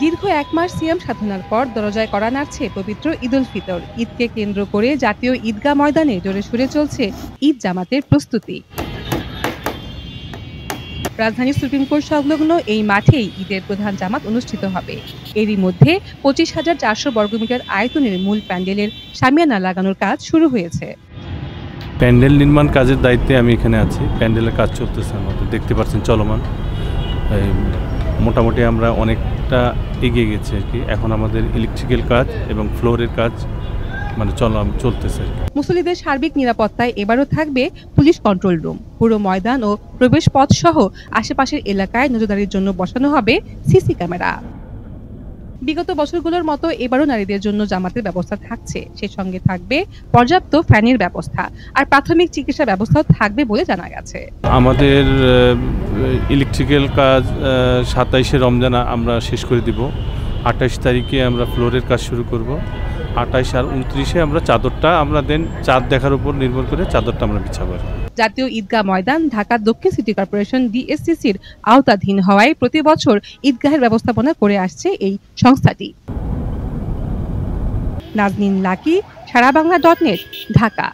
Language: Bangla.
দীর্ঘ ১ মাস সিয়াম সাধনার পর দরজায় কড়া নাড়ছে পবিত্র ঈদুল ফিতর। ঈদকে কেন্দ্র করে জাতীয় ঈদগাহ ময়দানে জোরে সোরে চলছে ঈদ জামাতের প্রস্তুতি। রাজধানীর সুপ্রিম কোর্ট সংলগ্ন এই মাঠেই ঈদের প্রধান জামাত অনুষ্ঠিত হবে। এরই মধ্যে ২৫,৪০০ বর্গমিটার আয়তনের মূল প্যান্ডেলের শামিয়ানা লাগানোর কাজ শুরু হয়েছে। প্যান্ডেল নির্মাণ কাজের দায়িত্বে আমি এখানে আছি। প্যান্ডেলের কাজ চলতেছে, আমাদের দেখতে পাচ্ছেন চলমান। মোটামুটি আমরা অনেকটা এগিয়ে গেছি আর কি। এখন আমাদের ইলেকট্রিক্যাল কাজ এবং ফ্লোরের কাজ চলতেছে। মুসল্লিদের সার্বিক নিরাপত্তায় এবারও থাকবে পুলিশ কন্ট্রোল রুম। পুরো ময়দান ও প্রবেশ পথ সহ আশেপাশের এলাকায় নজরদারির জন্য বসানো হবে সিসি ক্যামেরা। বিগত বছরগুলোর মতো এবারও নারীদের জন্য জামাতের ব্যবস্থা থাকছে। সে সঙ্গে থাকবে পর্যাপ্ত ফ্যানের ব্যবস্থা আর প্রাথমিক চিকিৎসা ব্যবস্থাও থাকবে বলে জানা গেছে। আমাদের ইলেকট্রিক্যাল কাজ ২৭শে রমজান আমরা শেষ করে দিব। ২৮ তারিখে আমরা ফ্লোরের কাজ শুরু করব। ২৮ আর ২৯-এ আমরা চাদরটা চাঁদ দেখার উপর নির্ভর করে চাদরটা আমরা বিছাবো। জাতীয় ঈদগাহ ময়দান ঢাকা দক্ষিণ সিটি কর্পোরেশন ডিএসসিসির আওতাধীন হওয়ায় প্রতি বছর ঈদগাহের ব্যবস্থাপনা করে আসছে এই সংস্থাটি। নাজনীন লাকি, সারাবাংলা.net, ঢাকা।